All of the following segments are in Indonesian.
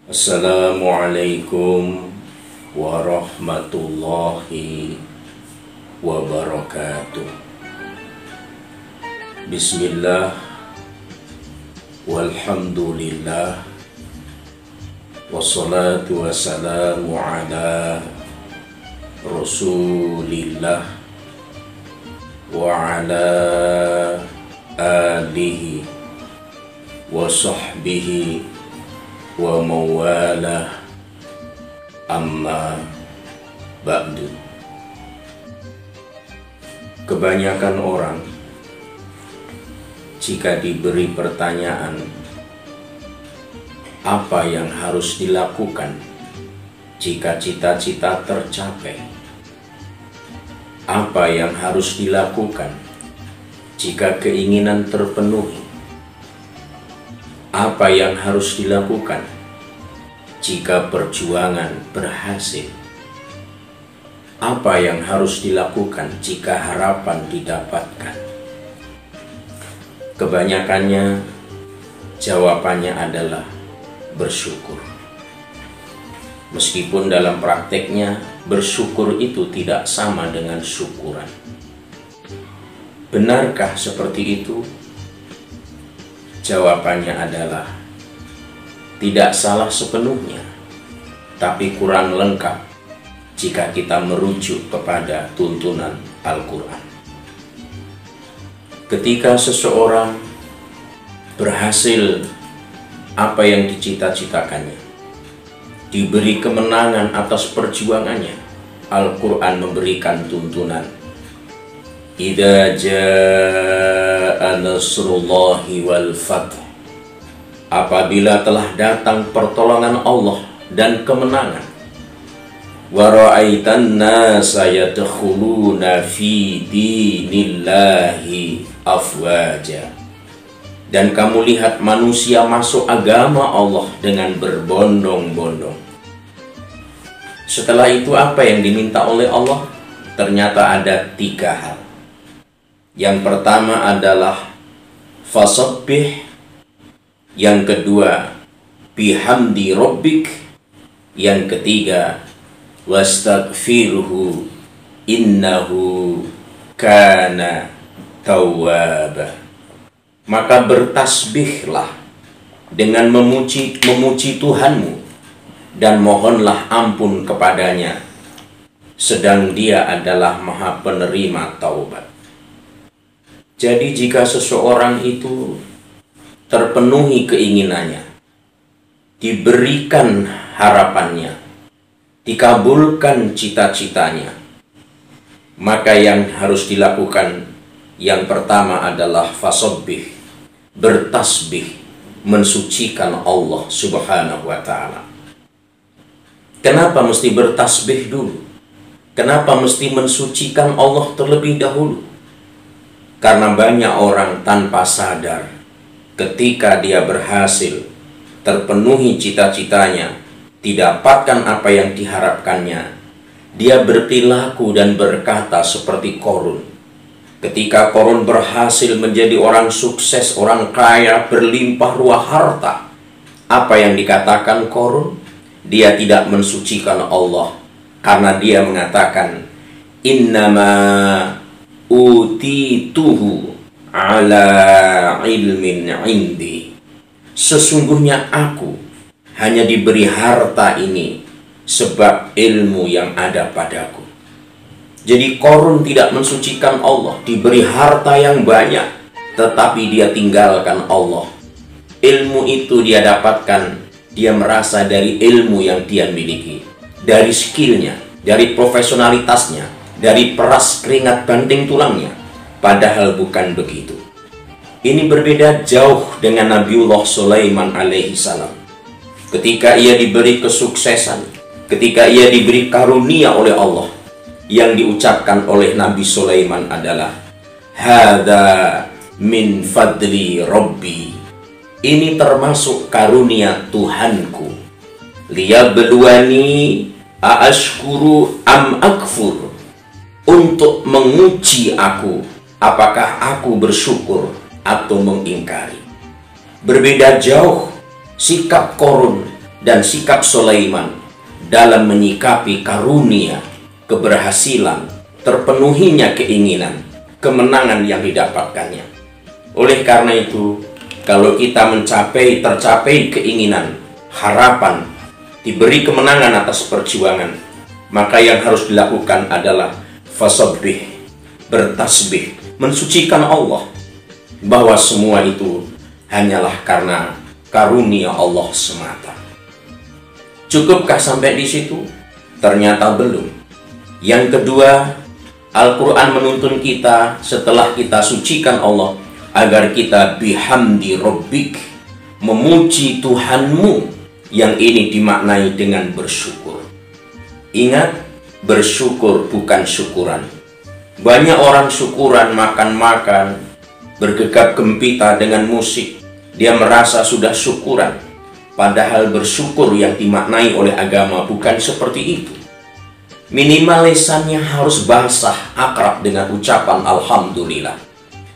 Assalamualaikum warahmatullahi wabarakatuh. Bismillah, walhamdulillah, wassalatu wassalamu ala Rasulillah wa ala alihi wa sahbihi wa mawalah, amma ba'du. Kebanyakan orang jika diberi pertanyaan apa yang harus dilakukan jika cita-cita tercapai, apa yang harus dilakukan jika keinginan terpenuhi, apa yang harus dilakukan jika perjuangan berhasil, apa yang harus dilakukan jika harapan didapatkan. Kebanyakannya jawabannya adalah bersyukur. Meskipun dalam prakteknya bersyukur itu tidak sama dengan syukuran. Benarkah seperti itu? Jawabannya adalah tidak salah sepenuhnya, tapi kurang lengkap jika kita merujuk kepada tuntunan Al-Quran. Ketika seseorang berhasil apa yang dicita-citakannya, diberi kemenangan atas perjuangannya, Al-Quran memberikan tuntunan. Idza jaa nasrullahi wal fath, apabila telah datang pertolongan Allah dan kemenangan, wa ra'aitan nasa yadkhuluna fi dinillahi afwaja, dan kamu lihat manusia masuk agama Allah dengan berbondong-bondong. Setelah itu apa yang diminta oleh Allah? Ternyata ada 3 hal. Yang pertama adalah fasabbih, yang kedua bihamdi rabbik, yang ketiga wastaghfiruhu innahu kana tawwaba. Maka bertasbihlah dengan memuji Tuhanmu dan mohonlah ampun kepadanya, sedang Dia adalah Maha Penerima taubat. Jadi jika seseorang itu terpenuhi keinginannya, diberikan harapannya, dikabulkan cita-citanya, maka yang harus dilakukan yang pertama adalah fasabbih, bertasbih, mensucikan Allah Subhanahu wa ta'ala. Kenapa mesti bertasbih dulu? Kenapa mesti mensucikan Allah terlebih dahulu? Karena banyak orang tanpa sadar ketika dia berhasil terpenuhi cita-citanya, didapatkan apa yang diharapkannya, dia berperilaku dan berkata seperti Qarun. Ketika Qarun berhasil menjadi orang sukses, orang kaya, berlimpah ruah harta, apa yang dikatakan Qarun? Dia tidak mensucikan Allah karena dia mengatakan innama utituhu ala ilmin indi, sesungguhnya aku hanya diberi harta ini sebab ilmu yang ada padaku. Jadi Qarun tidak mensucikan Allah, diberi harta yang banyak tetapi dia tinggalkan Allah. Ilmu itu dia dapatkan, dia merasa dari ilmu yang dia miliki, dari skillnya, dari profesionalitasnya, dari peras keringat banting tulangnya. Padahal bukan begitu. Ini berbeda jauh dengan Nabiullah Sulaiman alaihi salam. Ketika ia diberi kesuksesan, ketika ia diberi karunia oleh Allah, yang diucapkan oleh Nabi Sulaiman adalah hadza min fadli rabbi, ini termasuk karunia Tuhanku, liyabluwani aashkuru am akfur, untuk menguji aku apakah aku bersyukur atau mengingkari? Berbeda jauh sikap Qarun dan sikap Sulaiman dalam menyikapi karunia, keberhasilan, terpenuhinya keinginan, kemenangan yang didapatkannya. Oleh karena itu, kalau kita tercapai keinginan, harapan, diberi kemenangan atas perjuangan, maka yang harus dilakukan adalah fasabbih, bertasbih, mensucikan Allah, bahwa semua itu hanyalah karena karunia Allah semata. Cukupkah sampai di situ? Ternyata belum. Yang kedua, Al-Quran menuntun kita setelah kita sucikan Allah, agar kita bihamdi rabbik, memuji Tuhanmu, yang ini dimaknai dengan bersyukur. Ingat, bersyukur bukan syukuran. Banyak orang syukuran makan-makan, bergegap gempita dengan musik, dia merasa sudah syukuran. Padahal bersyukur yang dimaknai oleh agama bukan seperti itu. Minimal lisannya harus basah, akrab dengan ucapan alhamdulillah.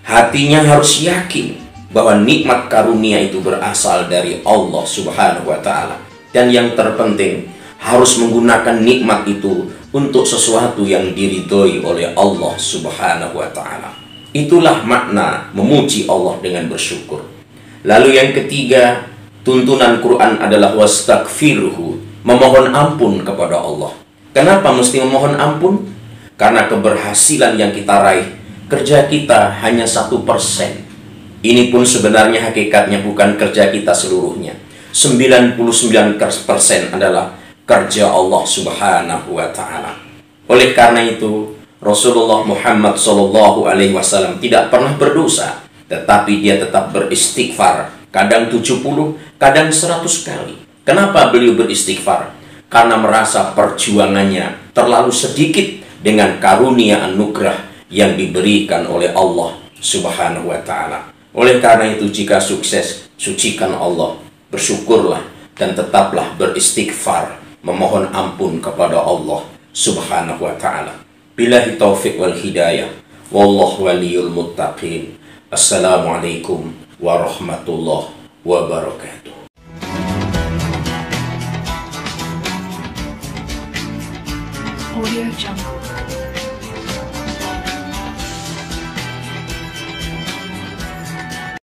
Hatinya harus yakin bahwa nikmat karunia itu berasal dari Allah Subhanahu wa Ta'ala. Dan yang terpenting, harus menggunakan nikmat itu untuk sesuatu yang diridhoi oleh Allah Subhanahu wa Ta'ala. Itulah makna memuji Allah dengan bersyukur. Lalu yang ketiga, tuntunan Quran adalah wastaghfirhu, memohon ampun kepada Allah. Kenapa mesti memohon ampun? Karena keberhasilan yang kita raih, kerja kita hanya 1%. Ini pun sebenarnya hakikatnya bukan kerja kita seluruhnya. 99% adalah kerja Allah Subhanahu wa Ta'ala. Oleh karena itu, Rasulullah Muhammad SAW tidak pernah berdosa, tetapi dia tetap beristighfar, kadang 70, kadang 100 kali. Kenapa beliau beristighfar? Karena merasa perjuangannya terlalu sedikit dengan karunia anugerah yang diberikan oleh Allah Subhanahu wa Ta'ala. Oleh karena itu, jika sukses, sucikan Allah, bersyukurlah, dan tetaplah beristighfar, memohon ampun kepada Allah Subhanahu wa Ta'ala. Billahi taufiq wal hidayah, wallahu waliyul muttaqin. Assalamualaikum warahmatullahi wabarakatuh. Audio Jungle.